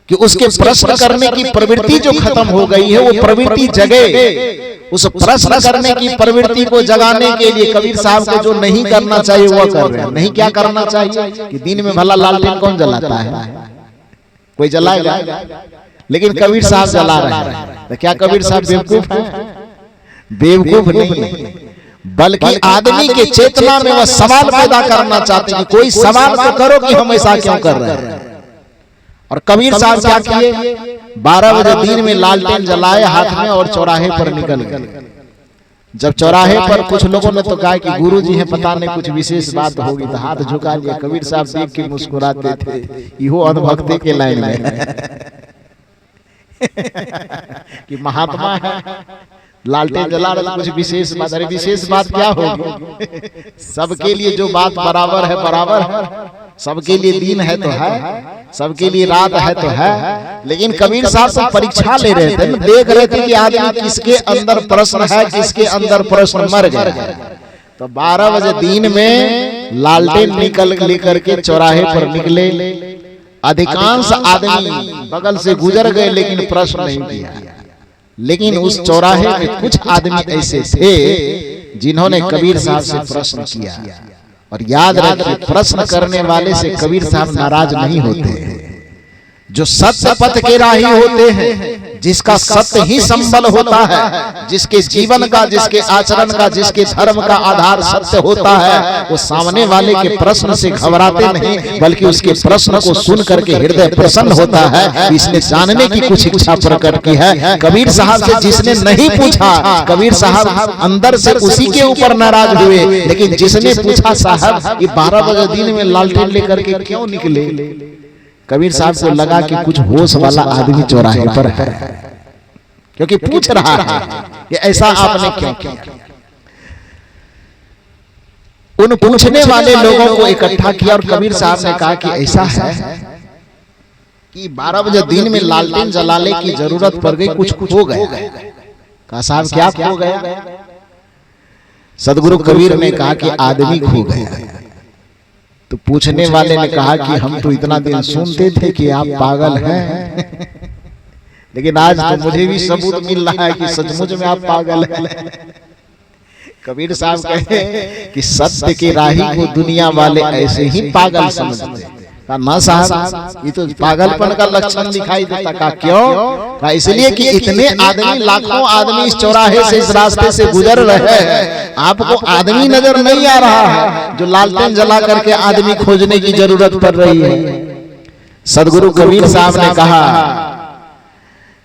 कि उसके प्रश्न करने की प्रवृत्ति जो खत्म हो गई है, वो प्रवृत्ति जगे। उस प्रश्न करने की प्रवृत्ति को जगाने के लिए कबीर साहब को जो नहीं करना चाहिए वो कर रहे हैं। नहीं क्या करना चाहिए कि दिन में भला लालटेन कौन जलाता है? कोई जलाएगा? लेकिन कबीर साहब जला रहे हैं। तो क्या कबीर साहब बेवकूफ हैं? बेवकूफ नहीं, बल्कि आदमी के चेतना में वह सवाल पैदा करना चाहते हैं। कोई सवाल तो करो कि हम ऐसा क्यों कर रहे हैं। और कबीर साहब क्या किए? 12 बजे दिन में लालटेन जलाए हाथ में और चौराहे पर निकल गए। जब चौराहे पर कुछ लोगों ने तो कहा कि गुरुजी हैं, पता नहीं कुछ विशेष बात होगी, तो हाथ झुका लिया। कबीर साहब देख के मुस्कुराते थे, इहो अनुभक्ति के लाइन में कि महात्मा है, लालटेन जला रहे, कुछ विशेष बात। अरे विशेष बात क्या होगी? सबके लिए जो बात बराबर है बराबर है, सबके लिए दिन है तो है, सबके लिए रात है तो है। लेकिन कबीर साहब से परीक्षा ले रहे थे, देख रहे थे कि आदमी किसके अंदर प्रश्न है, किसके अंदर प्रश्न मर गया। तो 12 बजे दिन में लालटेन निकल लेकर के चौराहे पर निकले। अधिकांश आदमी बगल से गुजर गए लेकिन प्रश्न नहीं किया। लेकिन उस चौराहे में कुछ आदमी ऐसे थे जिन्होंने कबीर साहब से प्रश्न किया। और याद रखिए, प्रश्न करने वाले से कबीर साहब नाराज नहीं होते। जो सत्य पथ के राही होते हैं, जिसका सत्य ही संबल होता है, जिसके जीवन का, जिसके आचरण का, जिसके धर्म का आधार सत्य होता है, वो सामने वाले के प्रश्न से घबराते नहीं, बल्कि उसके प्रश्न को सुन करके हृदय प्रसन्न होता है। इसने जानने की कुछ इच्छा प्रकट की है। कबीर साहब से जिसने नहीं पूछा, कबीर साहब अंदर से उसी के ऊपर नाराज हुए। लेकिन जिसने पूछा, साहब ये 12 बजे दिन में लालटेन लेकर के क्यों निकले? कबीर साहब को लगा कि कुछ होश वाला आदमी चौराहे पर है, क्योंकि पूछ रहा है कि ऐसा आपने क्यों किया। उन पूछने वाले लोगों को इकट्ठा किया और कबीर साहब ने कहा कि ऐसा है कि 12 बजे दिन में लालटेन जलाने की जरूरत पड़ गई, कुछ खो गया। कहा साहब क्या खो गया? सदगुरु कबीर ने कहा कि आदमी खो गया। तो पूछने वाले ने कहा कि हम तो इतना दिन सुनते थे कि आप पागल हैं, लेकिन आज तो मुझे भी सबूत मिल रहा है कि सचमुच में आप पागल हैं। कबीर साहब कहते हैं कि सत्य के राही को दुनिया वाले ऐसे ही पागल समझते हैं। ना साहब, ये तो पागलपन का लक्षण दिखाई देता। का क्यों? का इसलिए कि इतने आदमी, लाखों आदमी इस चौराहे से, इस रास्ते से गुजर रहे हैं, आपको आदमी नजर नहीं आ रहा है जो लालटेन जला करके आदमी खोजने की जरूरत पड़ रही है। सदगुरु कबीर साहब ने कहा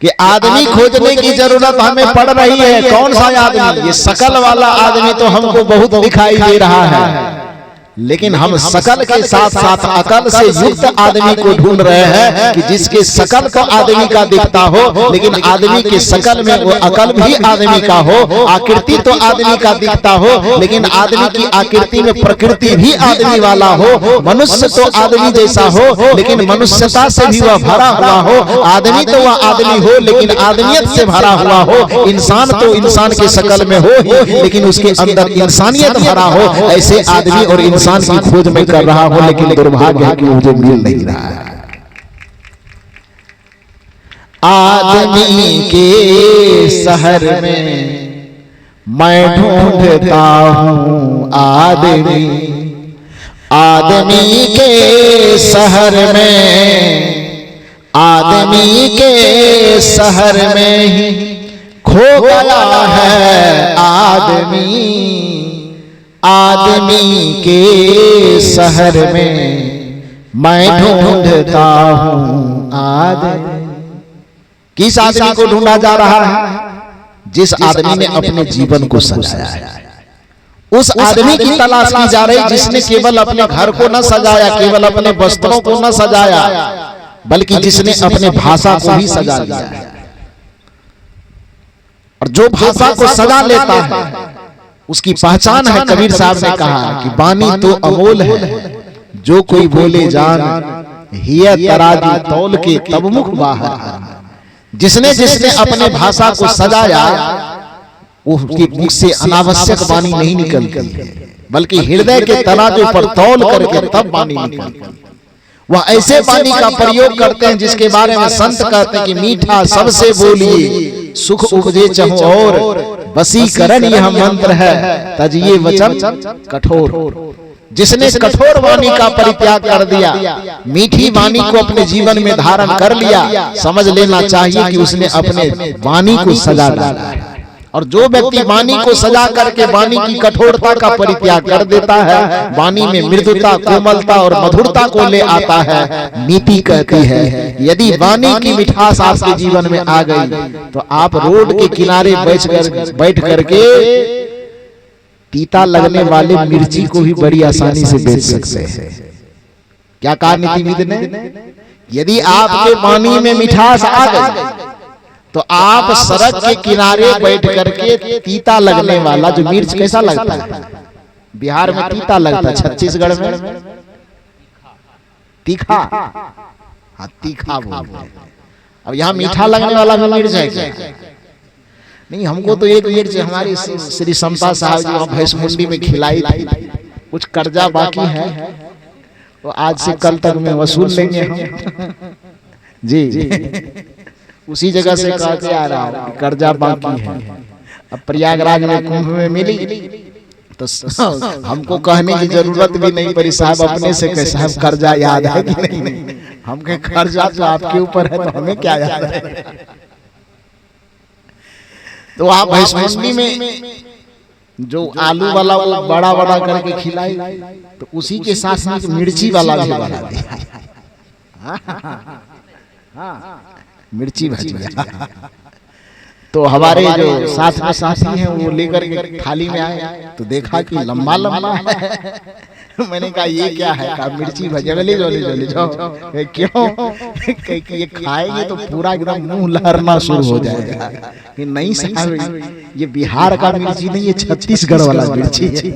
कि आदमी खोजने की जरूरत हमें पड़ रही है। कौन सा आदमी? ये शकल वाला आदमी तो हमको बहुत दिखाई दे रहा है, लेकिन हम शकल के साथ साथ अकल से युक्त आदमी को ढूंढ रहे हैं कि जिसके शकल को आदमी का दिखता हो, लेकिन आदमी के शकल में वो अकल भी आदमी का हो, आकृति तो आदमी का दिखता हो, लेकिन आदमी की आकृति में प्रकृति भी आदमी वाला हो। मनुष्य तो आदमी जैसा हो, लेकिन मनुष्यता से भी वह भरा हुआ हो। आदमी तो वह आदमी हो, लेकिन आदमियत से भरा हुआ हो। इंसान तो इंसान के शकल में हो ही, लेकिन उसके अंदर इंसानियत भरा हो। ऐसे आदमी और इंसान की खोज में कर रहा हूं, लेकिन दुर्भाग्य है कि मुझे मिल नहीं रहा है। आदमी के शहर में मैं ढूंढता हूं आदमी, आदमी के शहर में, आदमी के शहर में ही खो गया है आदमी, आदमी के शहर में मैं ढूंढता हूं आदमी। किस आदमी को ढूंढा जा रहा है? जिस आदमी ने अपने जीवन को सजाया है, उस आदमी की तलाश की जा रही जिसने केवल अपने घर को न सजाया, केवल अपने वस्त्रों को न सजाया, बल्कि जिसने अपने भाषा को भी सजा लिया है। और जो भाषा को सजा लेता है उसकी पहचान है। कबीर साहब ने कहा कि बानी तो अमोल है, जो कोई बोले जान, हिया तराजू तौल के तब मुख बाहर। जिसने जिसने अपने भाषा को सजाया, उसकी मुख से अनावश्यक वाणी नहीं निकलती, बल्कि हृदय के तराजू पर तौल करके तब वाणी निकलती। वह ऐसे वाणी का प्रयोग करते हैं जिसके बारे में संत कहते हैं कि मीठा सबसे बोलिए, सुख उपजे चहु और, वशीकरण यह मंत्र है, तजिए वचन कठोर। जिसने कठोर वाणी का परित्याग कर दिया, मीठी वाणी को अपने जीवन में धारण कर लिया, समझ लेना चाहिए कि उसने अपने वाणी को सजा डाला है। और जो व्यक्ति वाणी को सजा करके वाणी की कठोरता का परित्याग कर देता है, वाणी में मृदुता, कोमलता और मधुरता को ले आता है, नीति कहती है यदि वाणी की मिठास आपके जीवन में आ गई तो आप रोड के किनारे बैठ करके तीता लगने वाले मिर्ची को भी बड़ी आसानी से बेच सकते हैं। क्या कहा नीतिविद ने? यदि आपके वाणी में मिठास आ गई तो आप सड़क के किनारे बैठ करके तीता लगने वाला, जो मिर्च कैसा लगता है, बिहार में तीता लगता है, छत्तीसगढ़ में तीखा, हाँ तीखा बोलते हैं। अब यहाँ मीठा लगने वाला भी मिर्च है क्या? नहीं, हमको तो एक मिर्च हमारी श्री समता साहब जी वहाँ भैंसमुंडी में खिलाई थी, कुछ कर्जा बाकी है, तो आज से कल तक में वसूल लेंगे हम। जी उसी जगह से कहते आ रहा हूँ कर्जा बाकी है। अब प्रयागराज में कुंभ में मिली तो हमको कहने की जरूरत भी नहीं पड़ी, साहब अपने से कहे साहब कर्जा याद है कि नहीं? हम कहे कर्जा तो आपके ऊपर है तो हमें क्या याद है। तो आप भैंसमुंडी में जो आलू वाला वो बड़ा बड़ा करके खिलाई, तो उसी के साथ में मिर्ची वाला भी बना दिया, मिर्ची भजिया। तो हमारे जो साथ में साथी हैं वो लेकर के थाली में आए तो देखा कि लंबा लंबा है। मैंने कहा ये क्या है? कहा मिर्ची भजिया। ले जाओ। क्यों? कि ये खाएंगे तो पूरा एकदम मुंह लहरना शुरू हो जाएगा। कि नहीं साहब, ये बिहार का मिर्ची नहीं, ये छत्तीसगढ़ वाला मिर्ची है।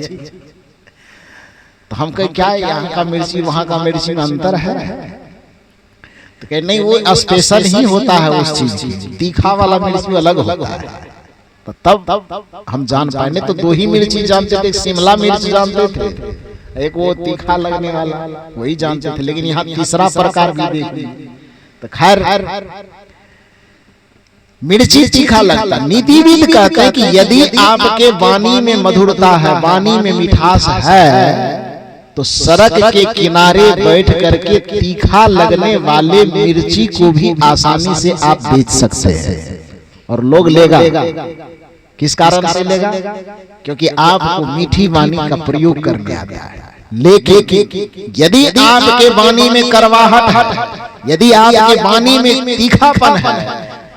तो हम कहे क्या यहाँ का मिर्ची वहां का मिर्ची में अंतर है? तो कहे नहीं, वो स्पेशल ही होता है उस चीज की, तीखा वाला मिर्ची अलग होता है। तो तब हम जान पाए, नहीं तो दो ही मिर्ची जानते थे, शिमला मिर्च जानते थे, एक वो तीखा लगने वाला वही जानते थे, लेकिन यहाँ तीसरा प्रकार भी देखिए। तो खैर मिर्ची तीखा लगता। नीतिविद कहते हैं कि यदि आपके वाणी में मधुरता है, वाणी में मिठास है, तो सड़क के किनारे बैठ करके तीखा लगने वाले मिर्ची को भी आसानी से आप बेच सकते हैं और लोग लेगा। किस कारण से लेगा? क्योंकि आपको मीठी वाणी का प्रयोग करने आता है। लेकिन यदि आपके वाणी में करवाहट है, यदि आपके वाणी में तीखापन है,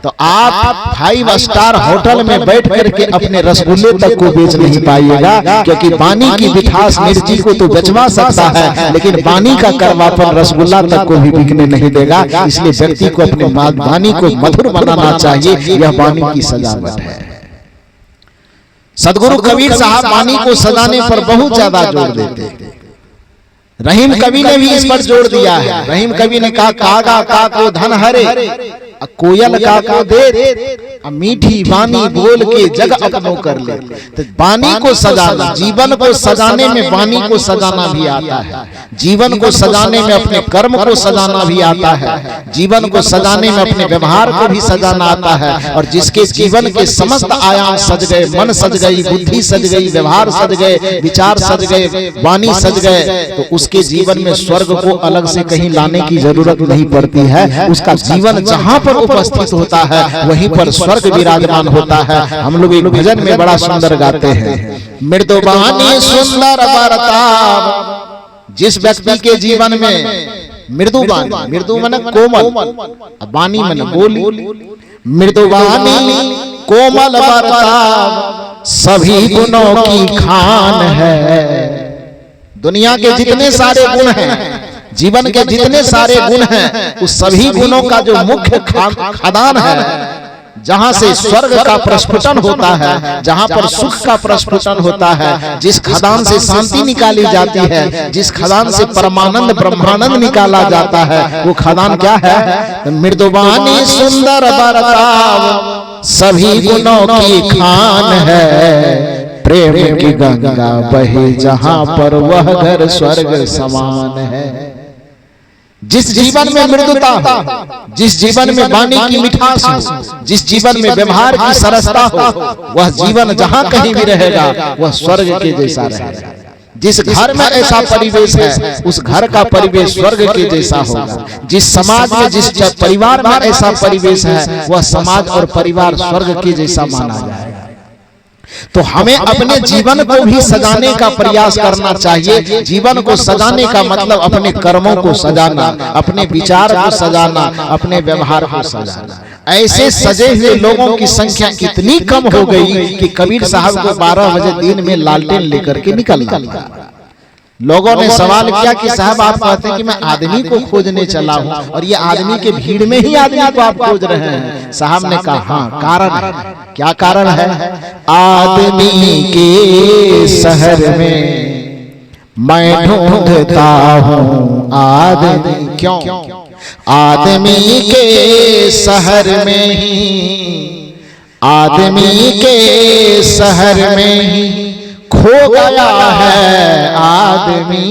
तो आप 5 स्टार होटल में बैठ करके अपने रसगुल्ले तक को बेच नहीं पाइएगा। क्योंकि वाणी की मिठास मिर्ची को तो बेचवा सकता है, लेकिन वाणी का करवापन रसगुल्ला तक को भी बिकने नहीं देगा। इसलिए व्यक्ति को अपने वाणी को मधुर बनाना चाहिए, यह वाणी की सजावट है। सदगुरु कबीर साहब वाणी को सजाने पर बहुत ज्यादा जोर देते हैं। रहीम कवि ने भी इस पर जोर दिया है। रहीम कवि ने कहा, कागा का को धन हरे, कोयल का को दे, मीठी वाणी बोल के जग अपनों कर ले। तो वाणी को सजाना, जीवन को सजाने में वाणी को सजाना भी आता है। जीवन को सजाने में अपने कर्म को सजाना भी आता है। जीवन को सजाने में अपने व्यवहार को भी सजाना आता है। और जिसके जीवन के समस्त आयाम सज गए, मन सज गई, बुद्धि सज गई, व्यवहार सज गए, विचार सज गए, वाणी सज गए, तो उसके जीवन में स्वर्ग को अलग से कहीं लाने की जरूरत नहीं पड़ती है। उसका जीवन जहां पर उपस्थित होता है वहीं पर स्वर्ग विराजमान होता है। हम लोग एक भजन में बड़ा सुंदर गाते हैं, मृदुबानी सुंदर बरताव। जिस व्यक्ति के जीवन में मृदुबानी, मृदु मन कोमल, बानी मन बोली, मृदुबानी कोमल बरताव सभी गुणों की खान है। दुनिया के जितने सारे गुण हैं, जीवन के जितने सारे गुण हैं, उस सभी गुणों का जो मुख्य खदान है, जहां से स्वर्ग का प्रस्फुटन होता है, जहां पर सुख का प्रस्फुटन होता है, जिस खदान से शांति निकाली जाती है, जिस खदान से परमानंद ब्रह्मानंद निकाला जाता है, वो खदान क्या है? मृदुबानी सुंदर बरताव सभी गुणों की खान है। प्रेम की गंगा बहे जहां पर वह घर स्वर्ग समान है। जिस जीवन में मृदुता हो, जिस जीवन में वाणी की मिठास हो, जिस जीवन में व्यवहार की सरसता हो, वह जीवन जहां कहीं भी रहेगा वह स्वर्ग के जैसा रहेगा। जिस घर में ऐसा परिवेश है उस घर का परिवेश स्वर्ग के जैसा होगा। जिस समाज में, जिस परिवार में ऐसा परिवेश है वह समाज और परिवार स्वर्ग के जैसा माना जाएगा। तो हमें अपने जीवन को भी सजाने का प्रयास करना चाहिए। जीवन को सजाने का मतलब अपने कर्मों को सजाना, अपने विचार को सजाना, अपने व्यवहार को सजाना। ऐसे सजे हुए लोगों की संख्या इतनी कम हो गई कि कबीर साहब को 12 बजे दिन में लालटेन लेकर के निकलना पड़ा। लोगों ने सवाल किया कि साहब आप कहते हैं कि मैं आदमी को खोजने चला हूं और ये आदमी के भीड़ में ही आदमी को आप खोज रहे हैं। साहब ने कहा हाँ, कारण है। क्या कारण है? आदमी के शहर में मैं ढूंढता हूं आदमी। क्यों? आदमी के शहर में ही, आदमी के शहर में ही खो गया है आदमी।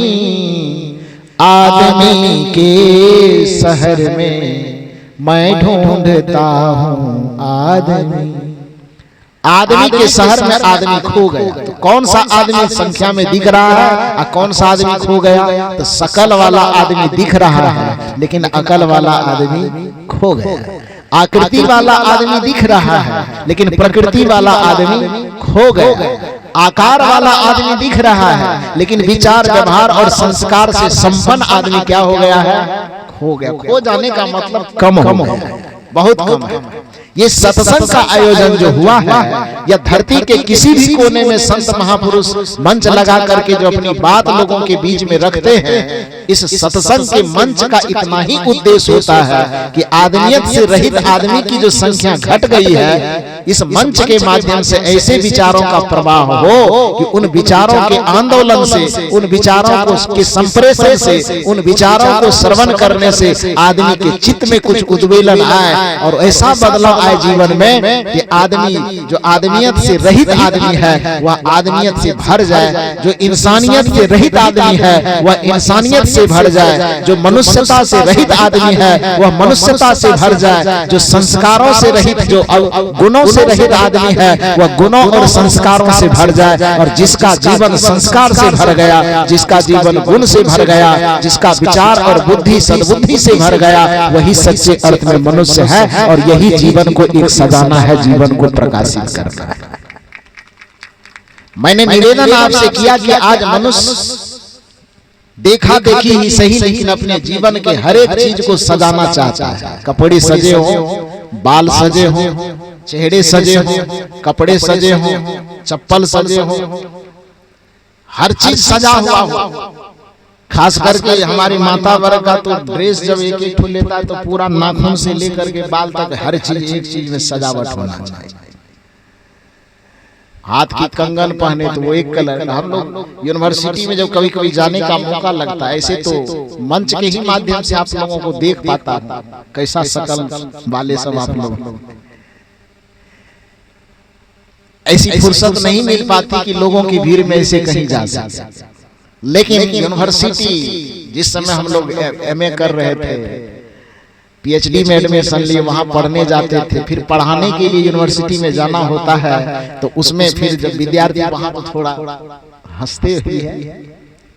आदमी के शहर में मैं ढूंढता हूं आदमी। आदमी के शहर में आदमी खो गया। तो कौन सा आदमी संख्या में दिख रहा है और कौन सा आदमी खो गया? तो शकल वाला आदमी दिख रहा है लेकिन अकल वाला आदमी खो गया। आकृति वाला आदमी दिख रहा है लेकिन प्रकृति वाला आदमी खो गया। आकार वाला आदमी दिख रहा है लेकिन विचार, व्यवहार और संस्कार से संपन्न आदमी क्या हो गया है? खो गया। खो जाने का मतलब कम हो गया, बहुत कम है। ये सत्संग का आयोजन जो हुआ है या धरती के किसी भी कोने में संत महापुरुष मंच लगा करके जो अपनी बात लोगों के बीच में रखते हैं, इस सत्संग के मंच का इतना ही उद्देश्य होता है कि आदमियत से रहित आदमी की जो संख्या घट गई है, इस मंच के माध्यम से ऐसे विचारों का प्रवाह हो कि उन विचारों के आंदोलन से, उन विचारों को के संप्रेषण से, उन विचारों को श्रवण करने से आदमी के चित्त में कुछ उद्वेलन आए और ऐसा बदलाव आए जीवन में कि आदमी जो आदमियत से रहित आदमी है वह आदमियत से भर जाए, जो इंसानियत से रहित आदमी है वह इंसानियत से भर जाए, जो मनुष्यता से रहित आदमी है वह मनुष्यता से भर जाए, जो संस्कारों से रहित, जो गुणों से रहित आदमी है वह गुणों और संस्कारों से भर जाए। और जिसका जीवन संस्कार से भर गया, जिसका जीवन गुण से भर गया, जिसका विचार और बुद्धि सद्बुद्धि से भर गया, वही सच्चे अर्थ में मनुष्य है। और यही जीवन को एक सजाना है, जीवन को प्रकाशित करना है। मैंने निवेदन आपसे किया कि आज मनुष्य देखा देखी ही सही लेकिन अपने जीवन के हर एक चीज को सजाना चाहता है। कपड़े सजे हो, बाल सजे हो, चेहरे सजे हो, कपड़े सजे हो, चप्पल सजे हो, हर चीज सजा हुआ हो। खास करके हमारी माता वर्ग का तो ड्रेस जब एक एक ठो लेता है तो पूरा नाखून से लेकर के बाल तक हर चीज एक चीज में सजावट होना चाहिए। हाथ की कंगन पहने तो वो एक कलर। हम लोग यूनिवर्सिटी में जब कभी कभी जाने का मौका लगता है, ऐसे तो मंच के ही माध्यम से आप लोगों को देख पाता हूं कैसा शकल वाले सब आप लोग। ऐसी फुर्सत नहीं मिल पाती कि लोगों की भीड़ में ऐसे कहीं जा सके। लेकिन यूनिवर्सिटी जिस समय हम लोग एमए कर रहे थे, पीएचडी में एडमिशन लिए वहां पढ़ने जाते थे, फिर पढ़ाने के लिए यूनिवर्सिटी में जाना होता है, तो उसमें फिर जब विद्यार्थी वहां तो थोड़ा हंसते ही है,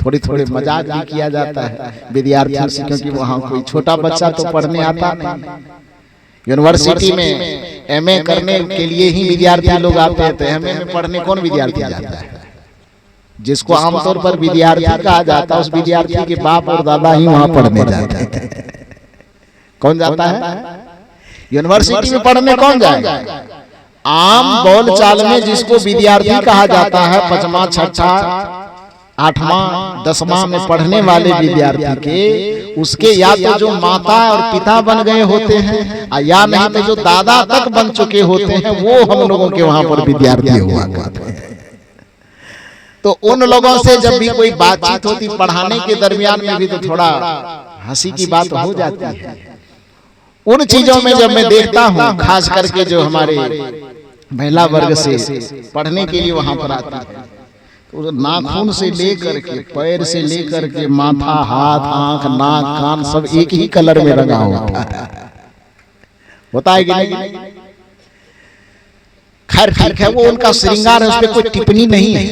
थोड़ी थोड़ी मजाक भी किया जाता है विद्यार्थियों से, क्योंकि वहां कोई छोटा बच्चा तो पढ़ने आता नहीं। यूनिवर्सिटी में एमए करने के लिए ही विद्यार्थी लोग आते हैं, तो एमए में पढ़ने कौन विद्यार्थी जाता है? जिसको आमतौर पर विद्यार्थी कहा जाता है, उस विद्यार्थी के बाप और दादा ही वहां पढ़ने जाते हैं। कौन जाता है यूनिवर्सिटी में पढ़ने? कौन जाएगा? आम बोलचाल में जिसको विद्यार्थी कहा जाता है, 5वां 6ठा 8वां 10वां में पढ़ने वाले विद्यार्थी के, उसके या तो जो माता और पिता बन गए होते हैं या नहीं तो जो दादा तक बन चुके होते हैं, वो हम लोगों के वहां पर विद्यार्थी हुआ करते हैं। तो उन लोगों से जब भी कोई बातचीत होती पढ़ाने के दरमियान में भी तो थोड़ा हंसी की बात हो जाती है। उन चीजों में जब मैं देखता हूँ, खास करके जो हमारे महिला वर्ग से पढ़ने के लिए वहां पर आती है, तो नाखून से लेकर के पैर से लेकर के माथा, हाथ, आंख, नाक, कान सब एक ही कलर में रंगा होता है कि नहीं? खैर ठीक है, वो उनका श्रृंगार है, उस पर कोई टिप्पणी नहीं है।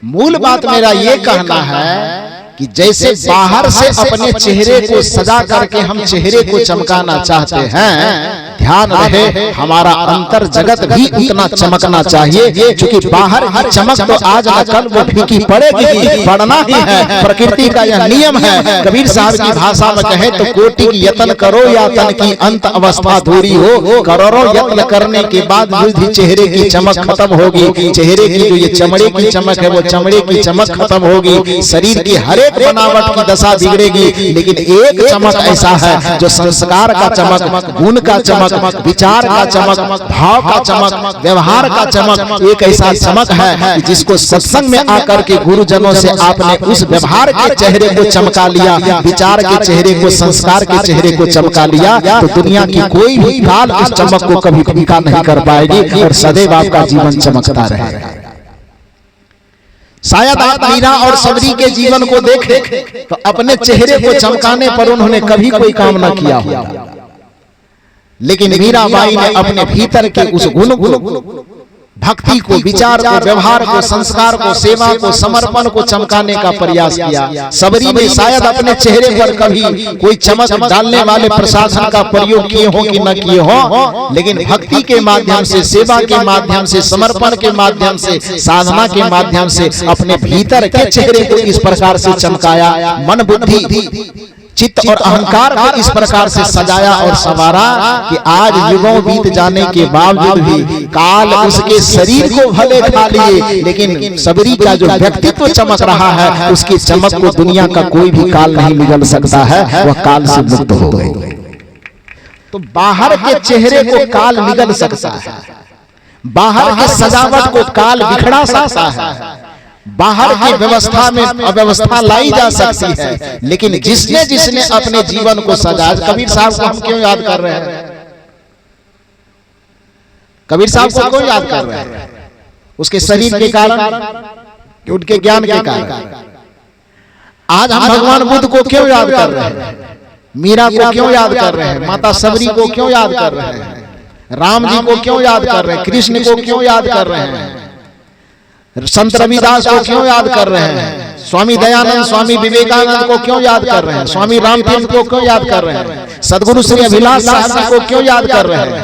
मूल बात मेरा ये कहना है कि जैसे बाहर से अपने चेहरे को सजा करके हम चेहरे को चमकाना चाहते हैं, ध्यान रहे हमारा अंतर जगत भी उतना चमकना चाहिए, क्योंकि बाहर की चमक तो आज न कल वो फीकी पड़ेगी, पड़ना ही है, प्रकृति का यह नियम है। कबीर साहब की भाषा में कहे तो कोटि की यत्न करो या तन की अंत अवस्था दूरी हो, करोड़ों यत्न करने के बाद भी चेहरे की चमक खत्म होगी। चेहरे की जो ये चमड़े की चमक है वो चमड़े की चमक खत्म होगी, शरीर की हर एक बनावट की दशा बिगड़ेगी, लेकिन एक चमक ऐसा है जो संस्कार का चमक, गुण का चमक, विचार का चमक, भाव का चमक, व्यवहार का चमक, एक ऐसा चमक है जिसको सत्संग में आकर के गुरुजनों से आपने उस व्यवहार के चेहरे को चमका लिया, विचार के चेहरे को, संस्कार के चेहरे को चमका लिया, तो दुनिया की कोई भी काल उस चमक को कभी फीका नहीं कर पाएगी और सदैव आपका जीवन चमकता रहेगा। शायद आप मीरा और सबरी के जीवन को देखें तो अपने चेहरे को चमकाने पर उन्होंने कभी कोई काम न किया हो, लेकिन मीराबाई ने अपने भीतर के उस गुण को, भक्ति को, विचार को, व्यवहार को, संस्कार को, सेवा को, समर्पण को चमकाने का प्रयास किया। सबरी ने शायद अपने चेहरे पर कभी कोई चमक डालने वाले प्रसाधन का प्रयोग किए हो कि न किए हो, लेकिन भक्ति के माध्यम से, सेवा के माध्यम से, समर्पण के माध्यम से, साधना के माध्यम से अपने भीतर के चेहरे को इस प्रकार से चमकाया, मन, बुद्धि, चित्त और अहंकार को इस प्रकार से सजाया और संवारा कि आज युगों बीत जाने के बावजूद भी काल उसके शरीर को भले खा लिए, लेकिन सबरी का जो व्यक्तित्व चमक रहा है उसकी चमक को दुनिया का कोई भी काल नहीं निगल सकता है, वह काल से मुक्त हो गई। तो बाहर के चेहरे को काल निगल सकता है, बाहर के सजावट को काल बिखरा सकता है, बाहर की व्यवस्था में अव्यवस्था लाई जा सकती है, लेकिन जिसने जिसने अपने जीवन को सजा, कबीर साहब को हम क्यों याद कर रहे हैं? कबीर साहब को क्यों याद कर रहे हैं? उसके शरीर के कारण, उनके ज्ञान के कारण। आज हम भगवान बुद्ध को क्यों याद कर रहे हैं? मीरा को क्यों याद कर रहे हैं? माता सबरी को क्यों याद कर रहे हैं? राम जी को क्यों याद कर रहे हैं? कृष्ण को क्यों याद कर रहे हैं? संत रविदास को क्यों याद कर रहे हैं? स्वामी दयानंद, स्वामी विवेकानंद को क्यों याद कर रहे हैं? स्वामी रामतीर्थ को क्यों याद कर रहे हैं? सदगुरु श्री अभिलाष साहब जी को क्यों याद कर रहे हैं?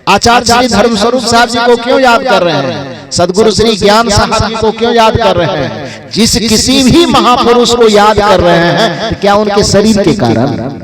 आचार्य श्री धर्मस्वरूप साहब जी को क्यों याद कर रहे हैं? सदगुरु श्री ज्ञान साहब जी को क्यों याद कर रहे हैं? जिस किसी भी महापुरुष को याद कर रहे हैं, क्या उनके शरीर के कारण?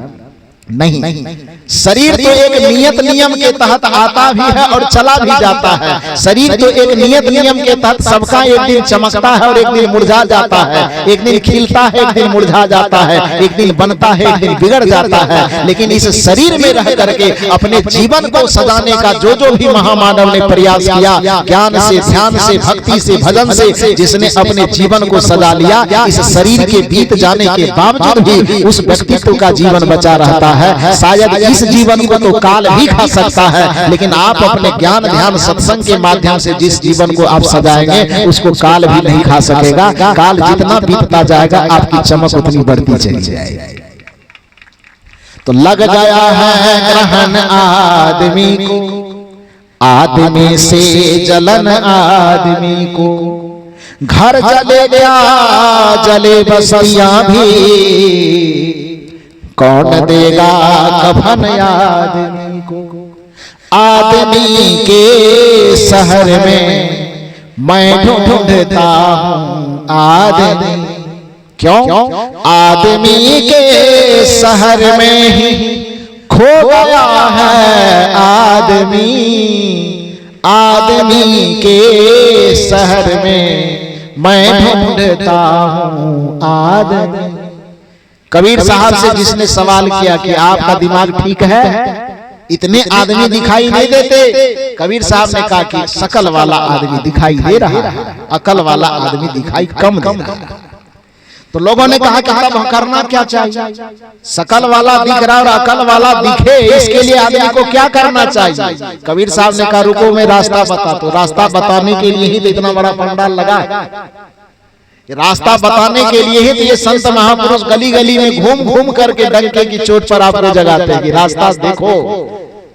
नहीं, शरीर तो एक नियत नियम के तहत आता भी है और चला भी जाता है। शरीर तो एक नियत नियम के तहत सबका एक दिन चमकता है और एक दिन मुरझा जाता है, एक दिन खिलता है, एक दिन मुरझा जाता है, एक दिन बनता है, एक दिन बिगड़ जाता है। लेकिन इस शरीर में रह करके अपने जीवन को सजाने का जो जो भी महामानव ने प्रयास किया, ज्ञान से, ध्यान से, भक्ति से, भजन से, जिसने अपने जीवन को सजा लिया, इस शरीर के बीत जाने के बावजूद भी उस व्यक्तित्व का जीवन बचा रहता है। शायद इस जीवन को तो काल भी खा सकता है, लेकिन आप अपने ज्ञान, ध्यान, सत्संग के माध्यम से जिस जीवन को आप सजाएंगे उसको काल भी नहीं खा सकेगा। काल जितना बीतता जाएगा आपकी चमक उतनी बढ़ती चली जाएगी। तो लग गया है ग्रहण आदमी को, आदमी से जलन आदमी को, घर जले गया जले बस्तियां भी, कौन देगा कफन आदमी को? आदमी के शहर में मैं ढूंढता हूँ आदमी, क्यों? आदमी के शहर में ही खो गया है आदमी, आदमी के शहर में मैं ढूंढता हूँ आदमी। कबीर साहब से जिसने सवाल किया कि आपका दिमाग ठीक है, इतने आदमी दिखाई नहीं देते, कबीर साहब ने कहा कि शकल वाला आदमी दिखाई दे रहा है, अकल वाला आदमी दिखाई कम दे रहा है। तो लोगों ने कहा कि तब करना क्या चाहिए? शकल वाला दिख रहा और अकल वाला दिखे, इसके लिए आदमी को क्या करना चाहिए? कबीर साहब ने कहा रुको मैं रास्ता बता। तो रास्ता बताने के लिए ही तो इतना बड़ा पंडाल लगा है। रास्ता बताने के लिए ही तो ये संत महापुरुष गली गली में घूम घूम करके डंके की चोट पर आपको जगाते हैं कि रास्ता देखो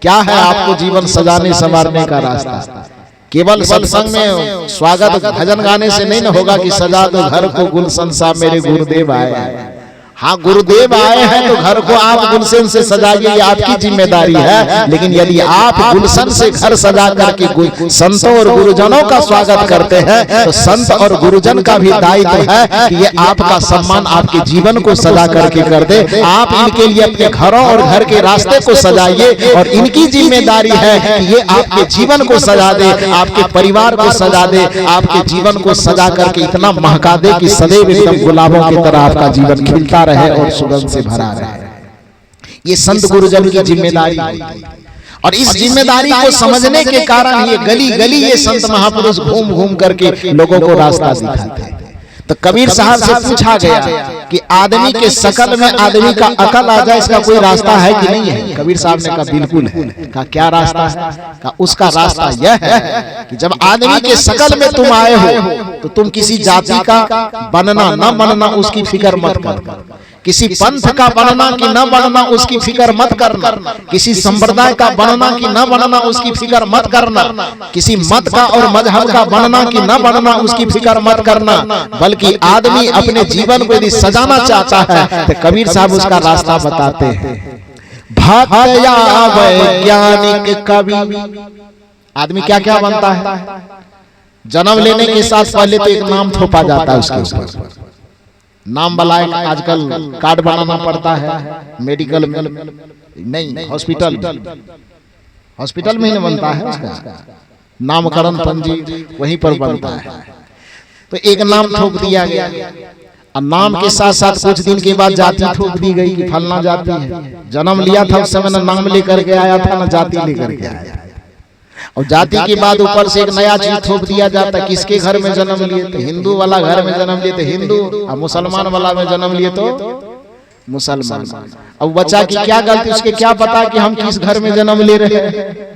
क्या है, आपको जीवन सजाने संवारने का रास्ता। केवल सत्संग में स्वागत भजन गाने से नहीं न होगा कि सजा दो घर को गुलशन सा मेरे गुरुदेव आए। हाँ, गुरुदेव आए हैं तो घर को आप गुलशन से सजाइए, ये आपकी जिम्मेदारी है। लेकिन यदि आप गुलशन से घर सजा करके संतों और गुरुजनों का स्वागत करते हैं तो संत और गुरुजन का भी दायित्व है कि ये आपका सम्मान आपके जीवन को सजा करके कर दे। आप इनके लिए अपने घरों और घर के रास्ते को सजाइए और इनकी जिम्मेदारी है कि ये आपके जीवन को सजा दे, आपके परिवार को सजा दे, आपके जीवन को सजा करके इतना महका दे कि सदैव एकदम गुलाबों की तरह आपका जीवन खिलता रहे और सुगंध से भरा रहे। ये संत गुरुजन की जिम्मेदारी है और इस जिम्मेदारी को समझने के कारण ये गली गली ये संत महापुरुष घूम घूम करके लोगों को रास्ता दिखाते हैं। तो कबीर साहब से पूछा गया कि आदमी के शकल में आदमी का अकल आ जाए, इसका कोई रास्ता है कि नहीं है? कबीर साहब ने कहा बिल्कुल है। कहा क्या रास्ता है? कहा उसका रास्ता यह है कि जब आदमी के शकल में तुम आए हो तो तुम किसी जाति का बनना न बनना उसकी फिक्र मत कर, किसी पंथ का बनना कि न बनना उसकी फिक्र मत करना, किसी संप्रदाय का बनना कि न बनना उसकी फिक्र मत करना, किसी मत का और मजहब का बनना कि न बनना उसकी फिक्र मत करना, बल्कि आदमी अपने जीवन को यदि सजाना चाहता है तो कबीर साहब उसका रास्ता बताते हैं। भक्त या वैज्ञानिक कवि, आदमी क्या क्या बनता है? जन्म लेने के साथ पहले तो एक नाम थोपा जाता है उसके ऊपर, नाम वाला आजकल कार्ड बनाना पड़ता है, मेडिकल में नहीं, हॉस्पिटल में ही बनता है उसका नामकरण पंजी वहीं पर बनता है। तो एक नाम ठोक दिया गया और नाम के साथ साथ कुछ दिन के बाद जाति ठोक दी गई कि फलना जाति है। जन्म लिया था उस समय न नाम लेकर के आया था न जाति लेकर के आया, और जाति के बाद ऊपर से एक नया चीज थोप दिया जाता है। किसके घर में जन्म लिए? तो हिंदू वाला घर में जन्म लिए तो हिंदू, और मुसलमान वाला में जन्म लिए तो मुसलमान। अब बच्चा की क्या गलती, उसके क्या पता कि हम किस घर में जन्म ले रहे हैं?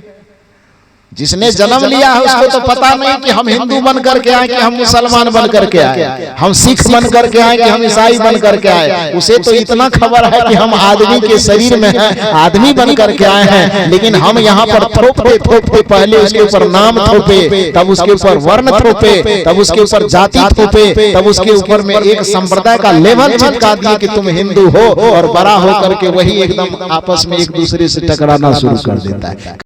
जिसने जन्म लिया है उसको तो पता नहीं कि हम हिंदू बन करके आए कि हम मुसलमान बन करके आए, हम सिख बन करके आए कि हम ईसाई बन करके आए। उसे तो इतना खबर है कि हम आदमी के शरीर में हैं, आदमी बन करके आए हैं। लेकिन हम यहाँ पर थोपते पहले उसके ऊपर नाम थोपे, तब उसके ऊपर वर्ण थोपे, तब उसके ऊपर जाति थोपे, तब उसके ऊपर में एक संप्रदाय का लेवल चिपका दिए कि तुम हिंदू हो, और बड़ा होकर के वही एकदम आपस में एक दूसरे से टकराना शुरू कर देता है।